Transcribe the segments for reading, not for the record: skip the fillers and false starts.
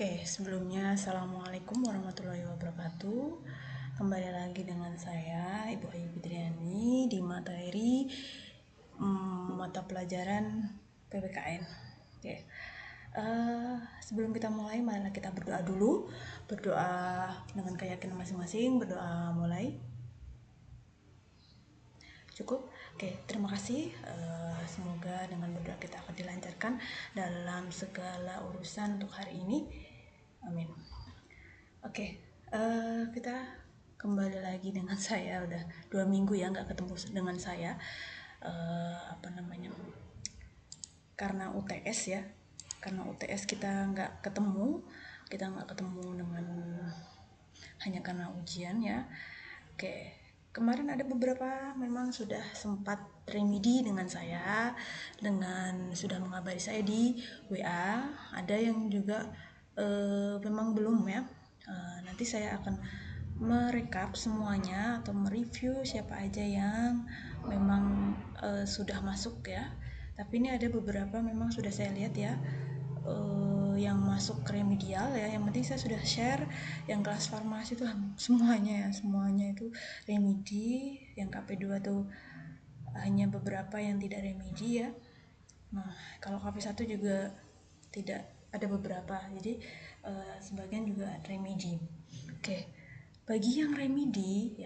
Oke, sebelumnya Assalamualaikum warahmatullahi wabarakatuh. Kembali lagi dengan saya, Ibu Ayu Fitriani, di materi mata pelajaran PPKN. Oke, sebelum kita mulai, marilah kita berdoa dulu. Berdoa dengan keyakinan masing-masing, berdoa mulai. Cukup. Oke, terima kasih. Semoga dengan berdoa kita akan dilancarkan dalam segala urusan untuk hari ini. Amin. Oke, kita kembali lagi dengan saya. Udah 2 minggu ya nggak ketemu dengan saya. Karena UTS ya. Karena UTS kita nggak ketemu dengan hanya karena ujian ya. Oke, kemarin ada beberapa memang sudah sempat remedi dengan saya, dengan sudah mengabari saya di WA. Ada yang juga memang belum ya. Nanti saya akan merekap semuanya atau mereview siapa aja yang memang sudah masuk ya. Tapi ini ada beberapa memang sudah saya lihat ya, yang masuk remedial ya. Yang penting saya sudah share yang kelas farmasi itu semuanya itu remedi. Yang KP2 tuh hanya beberapa yang tidak remedi ya. Nah, kalau KP1 juga tidak, ada beberapa, jadi sebagian juga remedi. Oke, bagi yang remedi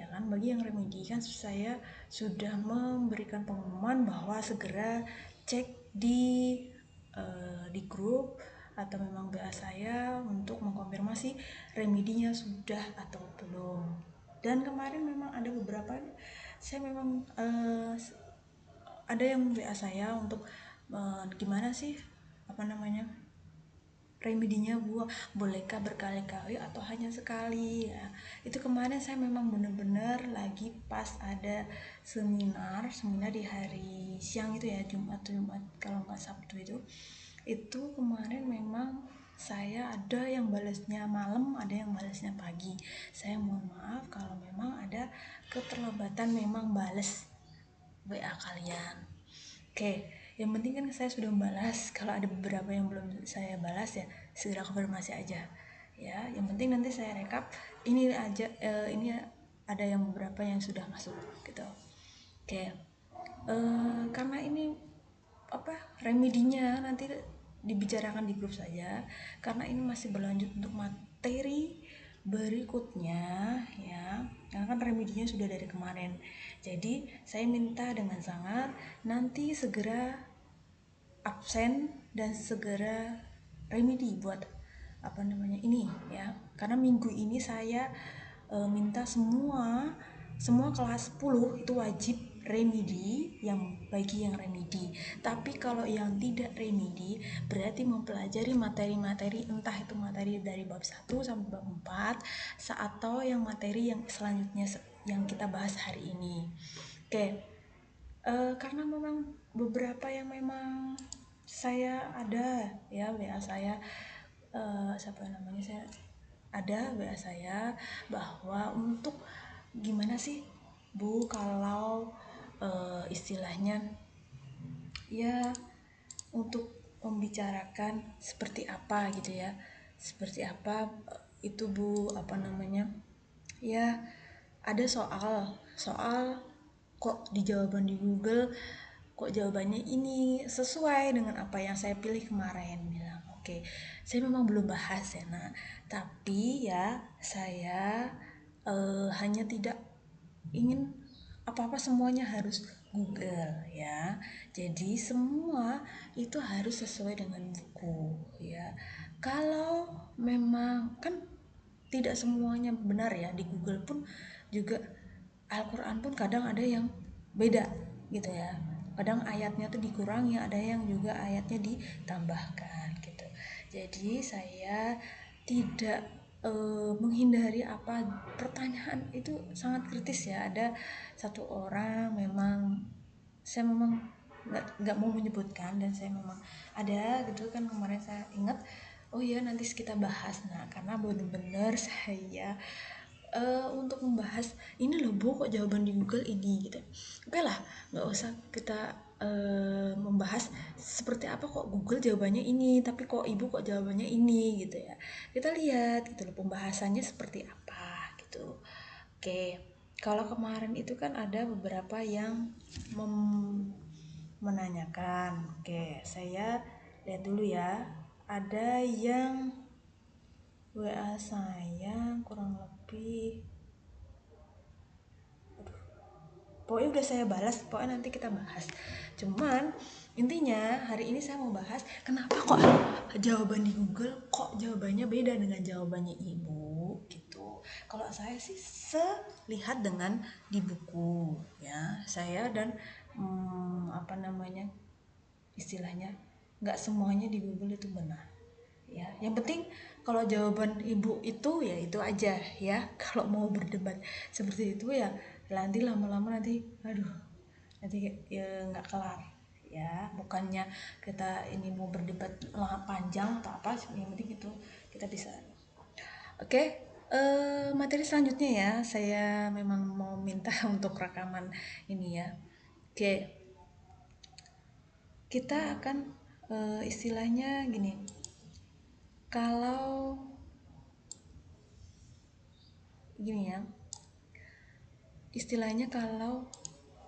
kan saya sudah memberikan pengumuman bahwa segera cek di grup atau memang BA saya untuk mengkonfirmasi remedinya sudah atau belum. Dan kemarin memang ada beberapa, saya memang ada yang WA saya untuk gimana sih remedinya Bu, bolehkah berkali-kali atau hanya sekali ya. Itu kemarin saya memang benar-benar lagi pas ada seminar di hari siang itu ya, Jumat kalau nggak Sabtu itu kemarin memang saya ada yang balasnya malam, ada yang balasnya pagi. Saya mohon maaf kalau memang ada keterlambatan memang balas WA kalian. Oke, yang penting kan saya sudah membalas. Kalau ada beberapa yang belum saya balas ya segera konfirmasi aja. Ya, yang penting nanti saya rekap. Ini aja, ini ada yang beberapa yang sudah masuk gitu. Oke, karena ini remedinya nanti dibicarakan di grup saja. Karena ini masih berlanjut untuk materi berikutnya ya, karena kan remedinya sudah dari kemarin. Jadi saya minta dengan sangat nanti segera absen dan segera remedi buat ini ya, karena minggu ini saya minta semua kelas 10 itu wajib remedi, bagi yang remedi. Tapi kalau yang tidak remedi berarti mempelajari materi-materi, entah itu materi dari bab 1 sampai bab 4 atau yang materi yang selanjutnya yang kita bahas hari ini. Oke, karena memang beberapa yang memang saya ada ya WA saya, saya ada WA saya bahwa untuk gimana sih Bu kalau istilahnya ya untuk membicarakan seperti apa gitu ya, seperti apa itu Bu ya, ada soal kok di jawaban di Google kok jawabannya ini sesuai dengan apa yang saya pilih kemarin. Bilang oke, saya memang belum bahas ya. Nah, tapi ya saya hanya tidak ingin apa-apa semuanya harus Google ya. Jadi semua itu harus sesuai dengan buku ya. Kalau memang kan tidak semuanya benar ya, di Google pun juga Al-Quran pun kadang ada yang beda gitu ya. Kadang ayatnya tuh dikurangi, ada yang juga ayatnya ditambahkan gitu. Jadi saya tidak menghindari pertanyaan itu sangat kritis ya. Ada satu orang memang, saya memang nggak mau menyebutkan, dan saya memang ada gitu kan, kemarin saya ingat, oh iya nanti kita bahas. Nah, karena benar-benar saya untuk membahas ini loh Bu, kok jawaban di Google ini gitu. Oke lah, nggak usah kita membahas seperti apa kok Google jawabannya ini, tapi kok ibu kok jawabannya ini gitu ya. Kita lihat gitu loh pembahasannya seperti apa gitu. Oke, kalau kemarin itu kan ada beberapa yang menanyakan. Oke, saya lihat dulu ya. Ada yang WA saya kurang lebih, pokoknya udah saya balas, pokoknya nanti kita bahas. Cuman intinya hari ini saya mau bahas kenapa kok jawaban di Google kok jawabannya beda dengan jawabannya ibu gitu. Kalau saya sih selihat dengan di buku ya saya, dan apa namanya istilahnya, nggak semuanya di Google itu benar ya. Yang penting kalau jawaban ibu itu ya itu aja ya. Kalau mau berdebat seperti itu ya nanti lama-lama nanti aduh nanti ya nggak kelar ya. Bukannya kita ini mau berdebat panjang atau apa, yang penting itu kita bisa. Oke, materi selanjutnya ya, saya memang mau minta untuk rekaman ini ya. Oke, kita akan istilahnya gini, kalau gini ya, istilahnya kalau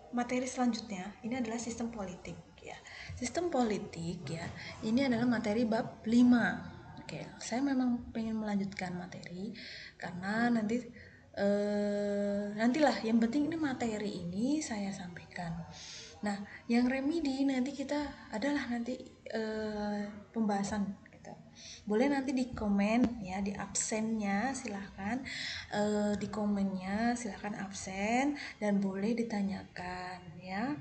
materi selanjutnya ini adalah sistem politik ya. Sistem politik ya, ini adalah materi bab 5. Oke, saya memang pengen melanjutkan materi karena nantilah, yang penting ini materi ini saya sampaikan. Nah, yang remedi nanti kita adalah nanti pembahasan gitu. Boleh nanti di komen ya, di absennya silahkan, di komennya silahkan absen, dan boleh ditanyakan ya.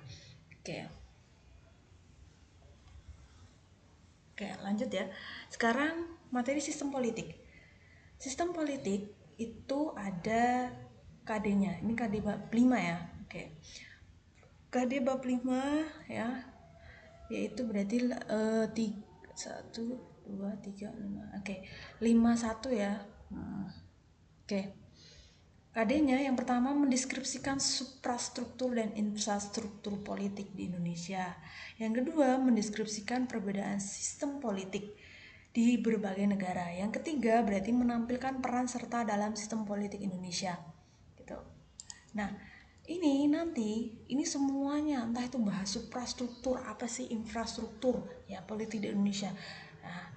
Oke. Oke, lanjut ya. Sekarang materi sistem politik. Sistem politik itu ada KD-nya. Ini KD bab 5 ya. Oke. KD bab 5 ya, yaitu berarti 1 2 3 5. Oke. 51 ya. Oke. KD-nya yang pertama mendeskripsikan suprastruktur dan infrastruktur politik di Indonesia. Yang kedua mendeskripsikan perbedaan sistem politik di berbagai negara. Yang ketiga berarti menampilkan peran serta dalam sistem politik Indonesia. Gitu. Nah, ini semuanya entah itu bahas suprastruktur, apa sih infrastruktur ya politik di Indonesia. Nah,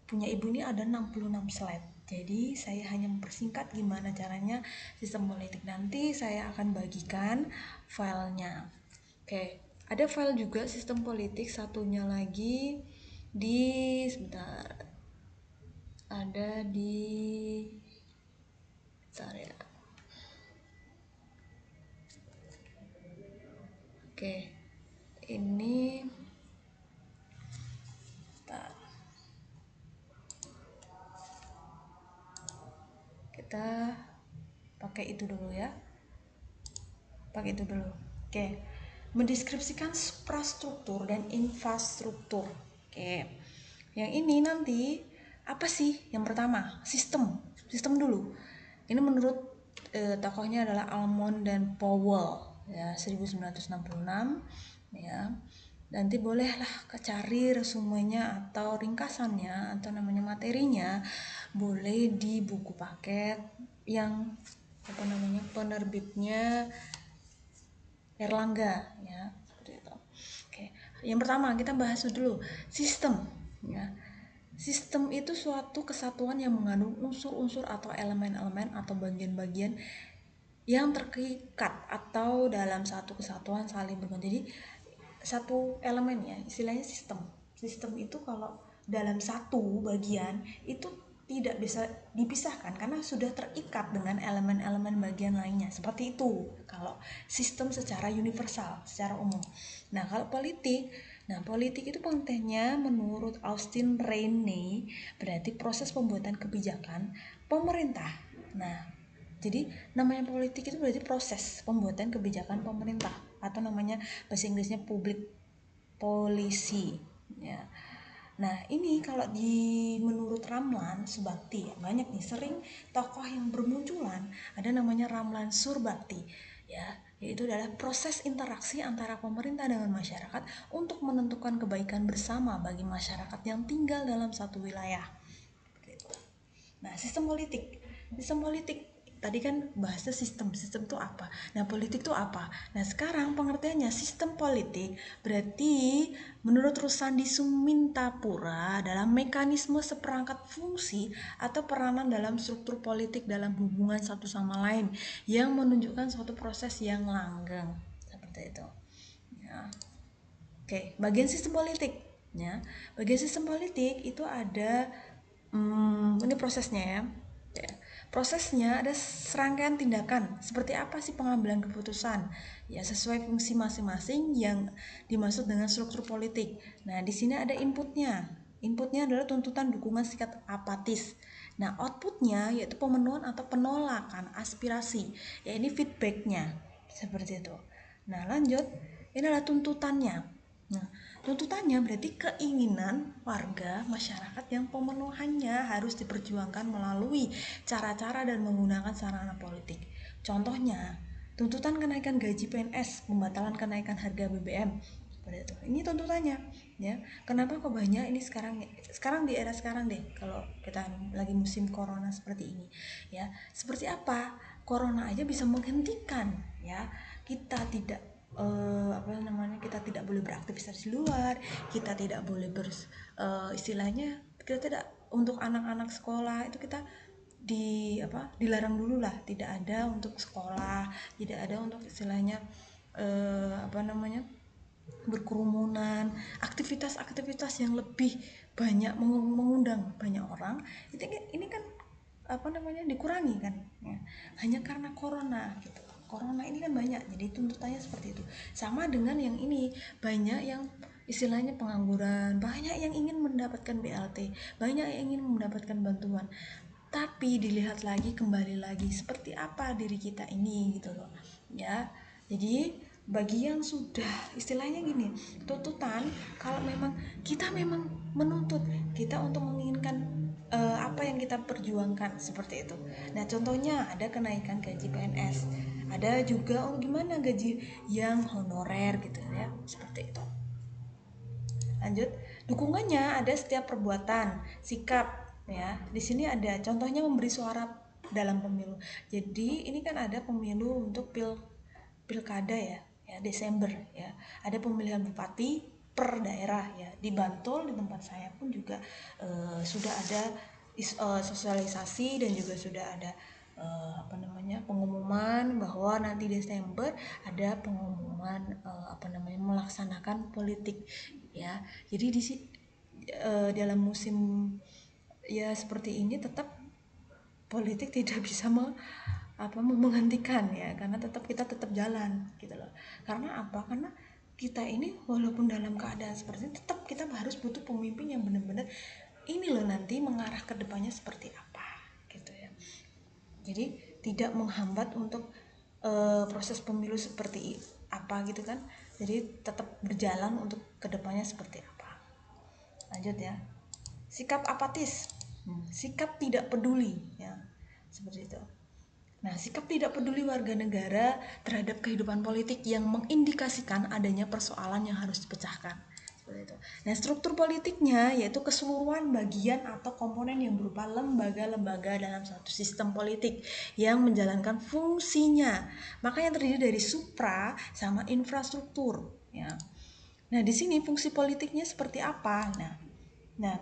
punya ibu ini ada 66 slide. Jadi saya hanya mempersingkat gimana caranya sistem politik. Nanti saya akan bagikan filenya. Oke, ada file juga sistem politik satunya lagi di sebentar. Ada di sebentar ya. Oke. Ini bentar. Kita pakai itu dulu ya. Pakai itu dulu. Oke. Mendeskripsikan suprastruktur dan infrastruktur. Oke. Yang ini nanti apa sih? Yang pertama, sistem. Sistem dulu. Ini menurut tokohnya adalah Almond dan Powell ya, 1966 ya. Nanti bolehlah cari resumenya atau ringkasannya atau namanya materinya boleh di buku paket yang apa namanya penerbitnya Erlangga ya, seperti itu. Oke, yang pertama kita bahas dulu sistem ya. Sistem itu suatu kesatuan yang mengandung unsur-unsur atau elemen-elemen atau bagian-bagian yang terikat atau dalam satu kesatuan saling bergantung. Jadi satu elemen ya, istilahnya sistem. Sistem itu kalau dalam satu bagian itu tidak bisa dipisahkan karena sudah terikat dengan elemen-elemen bagian lainnya. Seperti itu kalau sistem secara universal, secara umum. Nah, kalau politik, itu pentingnya menurut Austin Rainey berarti proses pembuatan kebijakan pemerintah. Nah, jadi namanya politik itu berarti proses pembuatan kebijakan pemerintah atau namanya bahasa Inggrisnya public policy ya. Nah, ini kalau menurut Ramlan Surbakti ya, banyak nih sering tokoh yang bermunculan, ada namanya Ramlan Surbakti ya. yaitu adalah proses interaksi antara pemerintah dengan masyarakat untuk menentukan kebaikan bersama bagi masyarakat yang tinggal dalam satu wilayah. Nah, sistem politik tadi kan bahasa sistem itu apa, nah politik itu apa. Nah sekarang pengertiannya sistem politik berarti menurut Rusandi Sumintapura dalam mekanisme seperangkat fungsi atau peranan dalam struktur politik dalam hubungan satu sama lain yang menunjukkan suatu proses yang langgeng, seperti itu ya. Oke, bagian sistem politik ya. Bagian sistem politik itu ada ini prosesnya ya. Prosesnya ada serangkaian tindakan. Seperti apa sih pengambilan keputusan? Ya, sesuai fungsi masing-masing yang dimaksud dengan struktur politik. Nah, di sini ada inputnya. Inputnya adalah tuntutan dukungan sikap apatis. Nah, outputnya yaitu pemenuhan atau penolakan aspirasi. Ya, ini feedbacknya. Seperti itu. Nah, lanjut. Ini adalah tuntutannya. Nah, tuntutannya berarti keinginan warga masyarakat yang pemenuhannya harus diperjuangkan melalui cara-cara dan menggunakan sarana politik. Contohnya, tuntutan kenaikan gaji PNS, pembatalan kenaikan harga BBM. Seperti itu. Ini tuntutannya, ya. Kenapa kok banyak ini sekarang di era sekarang deh, kalau kita lagi musim corona seperti ini, ya. Seperti apa? Corona aja bisa menghentikan, ya. Kita tidak kita tidak boleh beraktivitas di luar, kita tidak boleh istilahnya kita tidak, untuk anak-anak sekolah itu kita dilarang dulu lah, tidak ada untuk sekolah, tidak ada untuk istilahnya berkerumunan, aktivitas-aktivitas yang lebih banyak mengundang banyak orang, ini kan dikurangi kan ya, hanya karena corona gitu. Corona ini kan banyak, jadi tuntutannya seperti itu. Sama dengan yang ini, banyak yang istilahnya pengangguran, banyak yang ingin mendapatkan BLT, banyak yang ingin mendapatkan bantuan, tapi dilihat lagi, kembali lagi seperti apa diri kita ini gitu loh ya. Jadi bagi yang sudah istilahnya gini, tuntutan, kalau memang kita memang menuntut kita untuk menginginkan apa yang kita perjuangkan, seperti itu. Nah contohnya ada kenaikan gaji PNS, ada juga gimana gaji yang honorer gitu ya, seperti itu. Lanjut, dukungannya ada setiap perbuatan, sikap ya. Di sini ada contohnya memberi suara dalam pemilu. Jadi ini kan ada pemilu untuk pilkada ya, Desember ya. Ada pemilihan bupati per daerah ya. Di Bantul di tempat saya pun juga sudah ada sosialisasi dan juga sudah ada pengumuman bahwa nanti Desember ada pengumuman melaksanakan politik ya. Jadi dalam musim ya seperti ini tetap politik tidak bisa menghentikan ya, karena kita tetap jalan gitu loh. Karena apa? Karena kita ini walaupun dalam keadaan seperti ini, tetap kita harus butuh pemimpin yang benar-benar ini loh nanti mengarah ke depannya seperti apa gitu ya. Jadi tidak menghambat untuk proses pemilu seperti apa gitu kan. Jadi tetap berjalan untuk kedepannya seperti apa. Lanjut ya. Sikap apatis, sikap tidak peduli ya, seperti itu. Nah, sikap tidak peduli warga negara terhadap kehidupan politik yang mengindikasikan adanya persoalan yang harus dipecahkan. Seperti itu. Nah, struktur politiknya yaitu keseluruhan bagian atau komponen yang berupa lembaga-lembaga dalam suatu sistem politik yang menjalankan fungsinya. Makanya terdiri dari supra sama infrastruktur. Ya. Nah, di sini fungsi politiknya seperti apa? Nah,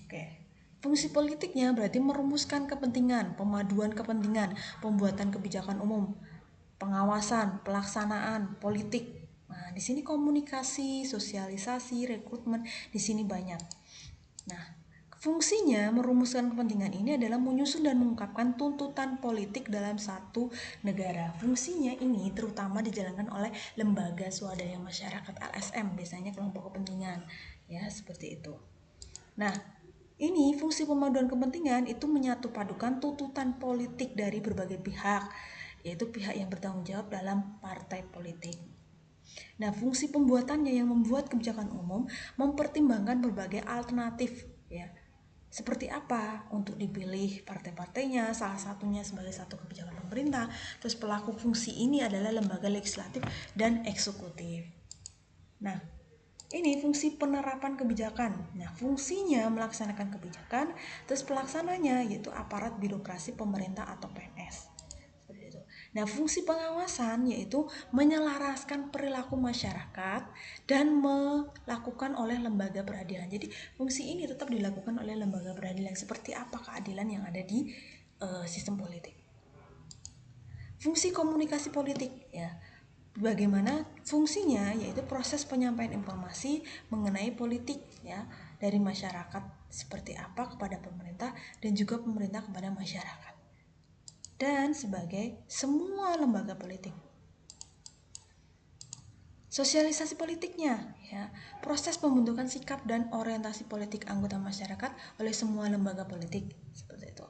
oke. Fungsi politiknya berarti merumuskan kepentingan, pemaduan kepentingan, pembuatan kebijakan umum, pengawasan, pelaksanaan politik. Nah, di sini komunikasi, sosialisasi, rekrutmen di sini banyak. Nah, fungsinya merumuskan kepentingan ini adalah menyusun dan mengungkapkan tuntutan politik dalam satu negara. Fungsinya ini terutama dijalankan oleh lembaga swadaya masyarakat LSM, biasanya kelompok kepentingan, ya seperti itu. Nah, ini fungsi pemaduan kepentingan itu menyatu padukan tuntutan politik dari berbagai pihak, yaitu pihak yang bertanggung jawab dalam partai politik. Nah, fungsi pembuatannya yang membuat kebijakan umum mempertimbangkan berbagai alternatif ya. seperti apa untuk dipilih partai-partainya, salah satunya sebagai satu kebijakan pemerintah. Terus pelaku fungsi ini adalah lembaga legislatif dan eksekutif. Nah, ini fungsi penerapan kebijakan. Nah, fungsinya melaksanakan kebijakan, terus pelaksananya yaitu aparat birokrasi pemerintah atau PNS. Seperti itu. Nah, fungsi pengawasan yaitu menyelaraskan perilaku masyarakat dan melakukan oleh lembaga peradilan. Jadi, fungsi ini tetap dilakukan oleh lembaga peradilan. Seperti apa keadilan yang ada di sistem politik. Fungsi komunikasi politik ya. Bagaimana fungsinya yaitu proses penyampaian informasi mengenai politik ya dari masyarakat seperti apa kepada pemerintah dan juga pemerintah kepada masyarakat. Dan sebagai semua lembaga politik. Sosialisasi politiknya ya, proses pembentukan sikap dan orientasi politik anggota masyarakat oleh semua lembaga politik seperti itu.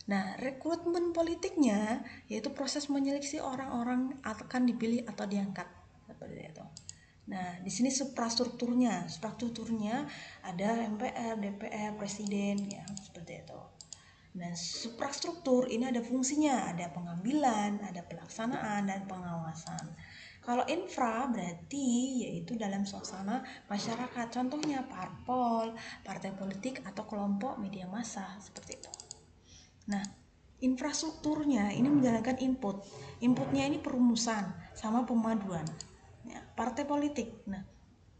Nah, rekrutmen politiknya yaitu proses menyeleksi orang-orang akan dipilih atau diangkat seperti itu. Nah, di sini suprastrukturnya ada MPR, DPR, Presiden ya seperti itu. Nah, suprastruktur ini ada fungsinya, ada pengambilan, ada pelaksanaan dan pengawasan. Kalau infra berarti yaitu dalam suasana masyarakat, contohnya parpol, partai politik atau kelompok media massa seperti itu. Nah, infrastrukturnya ini menjalankan input. Inputnya ini perumusan sama pemaduan. Ya, partai politik. Nah,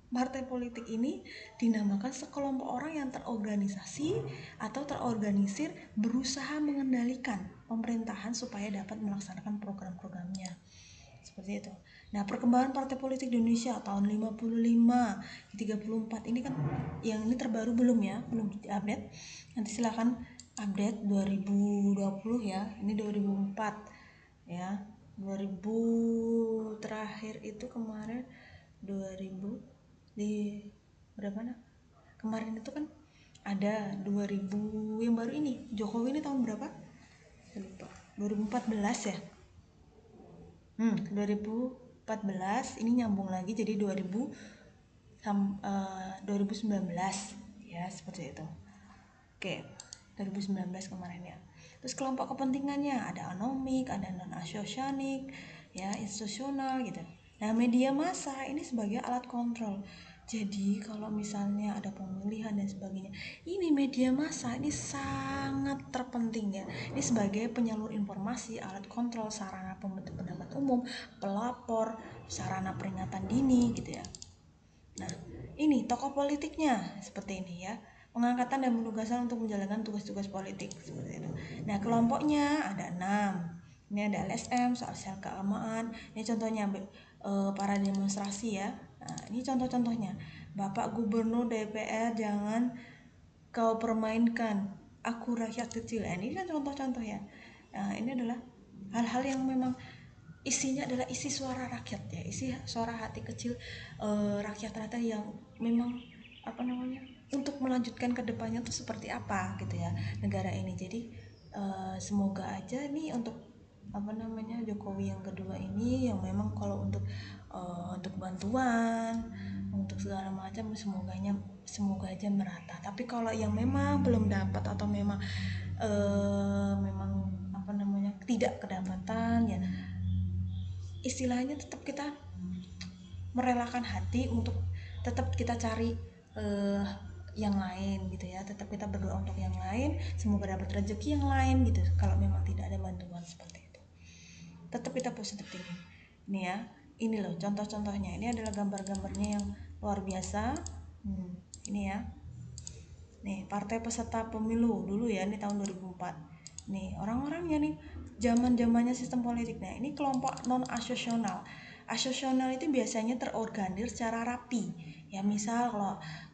partai politik ini dinamakan sekelompok orang yang terorganisasi atau terorganisir berusaha mengendalikan pemerintahan supaya dapat melaksanakan program-programnya. Seperti itu. Nah, perkembangan partai politik di Indonesia tahun 55, 34 ini kan yang ini terbaru belum ya? Belum diupdate. Nanti silakan update 2020 ya. Ini 2004 ya. 2000 terakhir itu kemarin 2000 di berapa nah? Kemarin itu kan ada 2000 yang baru ini. Jokowi ini tahun berapa? Saya lupa. 2014 ya. 2014 ini nyambung lagi jadi 2019 ya seperti itu. Oke, 2019 kemarin ya. Terus kelompok kepentingannya ada anomik, ada non asosionik, ya institusional gitu. Nah, media massa ini sebagai alat kontrol. Jadi kalau misalnya ada pemilihan dan sebagainya, ini media massa ini sangat terpenting ya. Ini sebagai penyalur informasi, alat kontrol, sarana pembentuk pendapat umum, pelapor, sarana peringatan dini gitu ya. Nah, ini tokoh politiknya seperti ini ya. Pengangkatan dan penugasan untuk menjalankan tugas-tugas politik seperti itu. Nah, kelompoknya ada 6. Ini ada LSM, soal sel keagamaan. Ini contohnya para demonstrasi ya. Nah, ini contoh-contohnya. Bapak Gubernur DPR jangan kau permainkan. Aku rakyat kecil. Nah, ini kan contoh-contoh ya. Nah, ini adalah hal-hal yang memang isinya adalah isi suara rakyat ya, isi suara hati kecil rakyat yang memang apa namanya untuk melanjutkan ke depannya tuh seperti apa gitu ya negara ini. Jadi semoga aja nih untuk apa namanya Jokowi yang kedua ini yang memang kalau untuk bantuan untuk segala macam semoga aja merata. Tapi kalau yang memang belum dapat atau memang memang apa namanya tidak kedapatan ya istilahnya tetap kita merelakan hati untuk tetap kita cari yang lain gitu ya, tetap kita berdoa untuk yang lain, semoga dapat rezeki yang lain gitu kalau memang tidak ada bantuan seperti itu. Tetap kita positif thinking. Ini ya, ini loh contoh-contohnya, ini adalah gambar-gambarnya yang luar biasa. Ini ya, nih partai peserta pemilu dulu ya, ini tahun 2004. Nih orang-orangnya nih zaman-zamannya sistem politik. Nah, ini kelompok non asosional. Asosional itu biasanya terorganisir secara rapi. Ya misal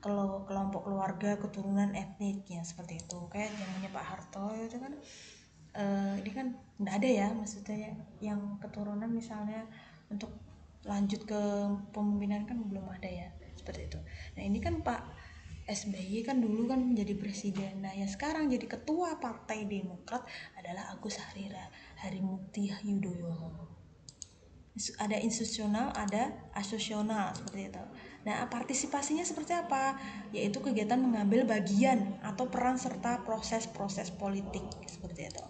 kalau kelompok keluarga keturunan etniknya seperti itu. Kayak zamannya Pak Harto itu kan ini kan nggak ada ya maksudnya yang keturunan misalnya untuk lanjut ke pemimpinan kan belum ada ya seperti itu. Nah, ini kan Pak SBY kan dulu kan menjadi presiden. Nah, yang sekarang jadi ketua Partai Demokrat adalah Agus Harimurti Yudhoyono. Ada institusional, ada asosional seperti itu. Nah, partisipasinya seperti apa? Yaitu kegiatan mengambil bagian atau peran serta proses-proses politik seperti itu.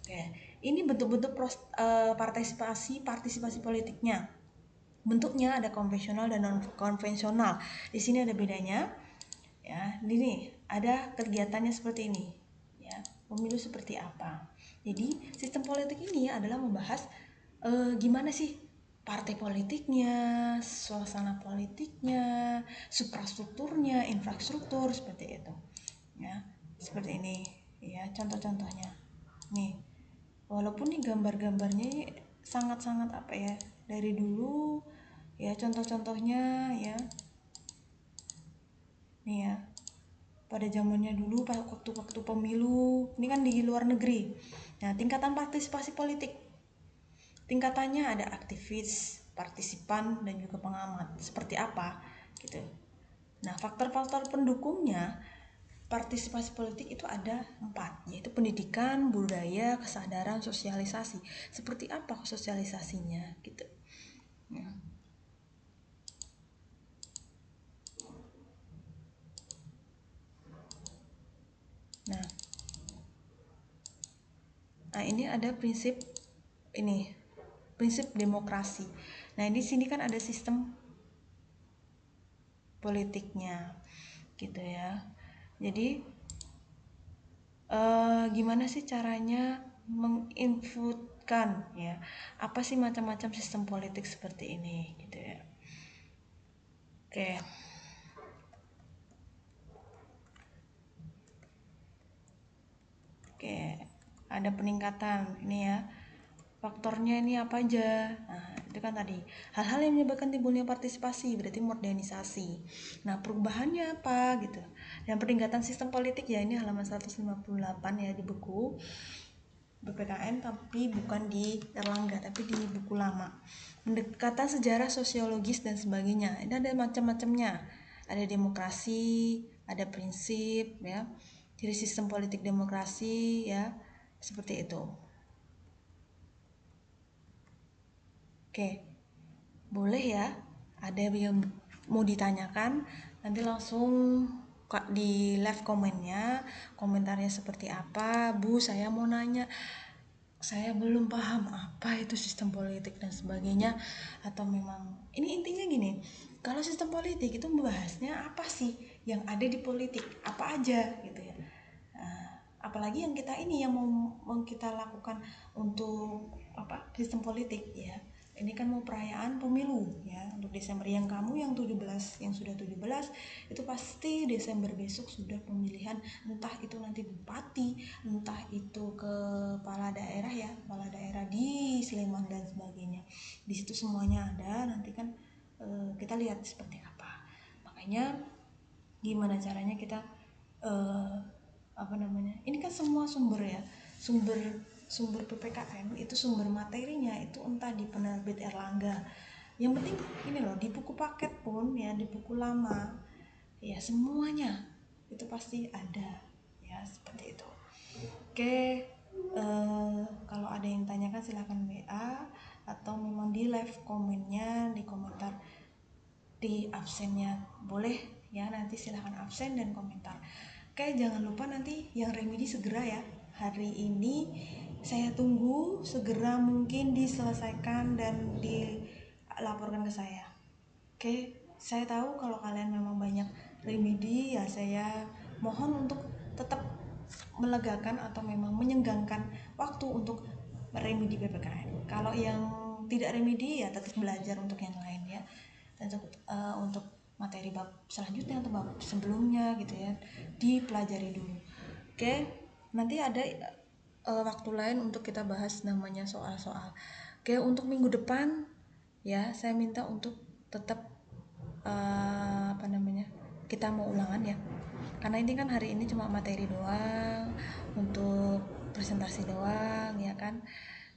Oke, ini bentuk-bentuk partisipasi politiknya. Bentuknya ada konvensional dan non konvensional. Di sini ada bedanya. Ya, ini ada kegiatannya seperti ini. Ya, pemilu seperti apa? Jadi sistem politik ini adalah membahas gimana sih partai politiknya, suasana politiknya, suprastrukturnya, infrastruktur seperti itu. Ya, seperti ini. Ya, contoh-contohnya. Nih, walaupun nih gambar-gambarnya sangat-sangat apa ya dari dulu ya, contoh-contohnya ya nih ya, pada zamannya dulu waktu pemilu ini kan di luar negeri. Nah, tingkatan partisipasi politik, tingkatannya ada aktivis, partisipan, dan juga pengamat seperti apa gitu. Nah, faktor-faktor pendukungnya partisipasi politik itu ada 4, yaitu pendidikan, budaya, kesadaran, sosialisasi. Seperti apa sosialisasinya gitu. Nah, ini ada ini prinsip demokrasi. Nah, di sini kan ada sistem politiknya gitu ya. Jadi gimana sih caranya menginputkan ya apa sih macam-macam sistem politik seperti ini gitu ya. Oke. Oke, ada peningkatan ini ya. Faktornya ini apa aja? Nah, itu kan tadi hal-hal yang menyebabkan timbulnya partisipasi berarti modernisasi. Nah, perubahannya apa gitu? Dan peningkatan sistem politik ya, ini halaman 158 ya di buku BPKN, tapi bukan di Erlangga tapi di buku lama. Pendekatan sejarah sosiologis dan sebagainya. Ini ada macam-macamnya. Ada demokrasi, ada prinsip ya. Jadi sistem politik demokrasi ya, seperti itu. Oke, boleh ya. Ada yang mau ditanyakan, nanti langsung di live komennya, komentarnya seperti apa. Bu, saya mau nanya, saya belum paham apa itu sistem politik dan sebagainya. Atau memang, ini intinya gini, kalau sistem politik itu membahasnya apa sih yang ada di politik, apa aja gitu ya. Apalagi yang kita ini yang mau kita lakukan untuk apa sistem politik ya, ini kan mau perayaan pemilu ya untuk Desember. Yang kamu yang 17, yang sudah 17 itu pasti Desember besok sudah pemilihan, entah itu nanti bupati, entah itu kepala daerah ya, kepala daerah di Sleman dan sebagainya. Di situ semuanya ada, nanti kan kita lihat seperti apa. Makanya gimana caranya kita apa namanya, ini kan semua sumber ya, sumber PPKN itu sumber materinya itu entah di penerbit Erlangga, yang penting ini loh di buku paket pun ya, di buku lama ya, semuanya itu pasti ada ya, seperti itu. Oke, kalau ada yang tanyakan silahkan WA atau memang di live komennya, di komentar di absennya boleh ya, nanti silahkan absen dan komentar. Oke, jangan lupa nanti yang remedi segera ya, hari ini saya tunggu segera mungkin diselesaikan dan dilaporkan ke saya. Oke, saya tahu kalau kalian memang banyak remedi ya, saya mohon untuk tetap melegakan atau memang menyenggangkan waktu untuk remedi PPKN. Kalau yang tidak remedi ya tetap belajar untuk yang lain ya, dan untuk materi bab selanjutnya atau bab sebelumnya gitu ya, dipelajari dulu. Oke, nanti ada waktu lain untuk kita bahas namanya soal-soal. Oke, untuk minggu depan ya saya minta untuk tetap apa namanya, kita mau ulangan ya, karena ini kan hari ini cuma materi doang, untuk presentasi doang ya kan.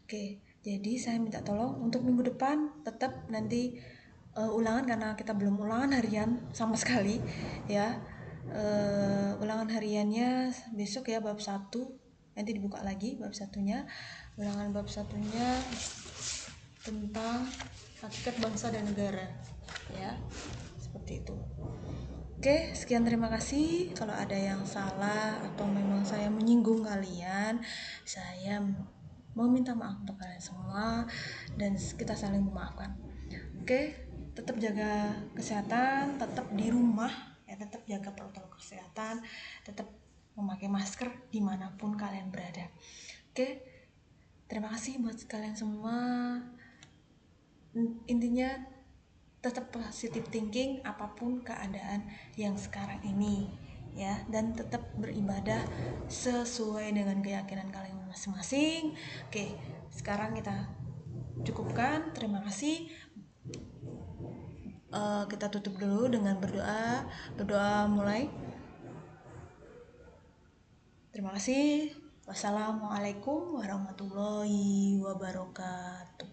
Oke, jadi saya minta tolong untuk minggu depan tetap nanti ulangan, karena kita belum ulangan harian sama sekali ya. Ulangan hariannya besok ya, bab 1 nanti dibuka lagi bab satunya, ulangan bab satunya tentang hakikat bangsa dan negara, ya, seperti itu. Oke, sekian, terima kasih. Kalau ada yang salah atau memang saya menyinggung kalian, saya mau minta maaf untuk kalian semua dan kita saling memaafkan. Oke, tetap jaga kesehatan, tetap di rumah ya, tetap jaga protokol kesehatan, tetap memakai masker dimanapun kalian berada. Oke, terima kasih buat kalian semua. Intinya tetap positive thinking apapun keadaan yang sekarang ini ya, dan tetap beribadah sesuai dengan keyakinan kalian masing-masing. Oke, sekarang kita cukupkan. Terima kasih. Kita tutup dulu dengan berdoa mulai. Terima kasih. Wassalamualaikum warahmatullahi wabarakatuh.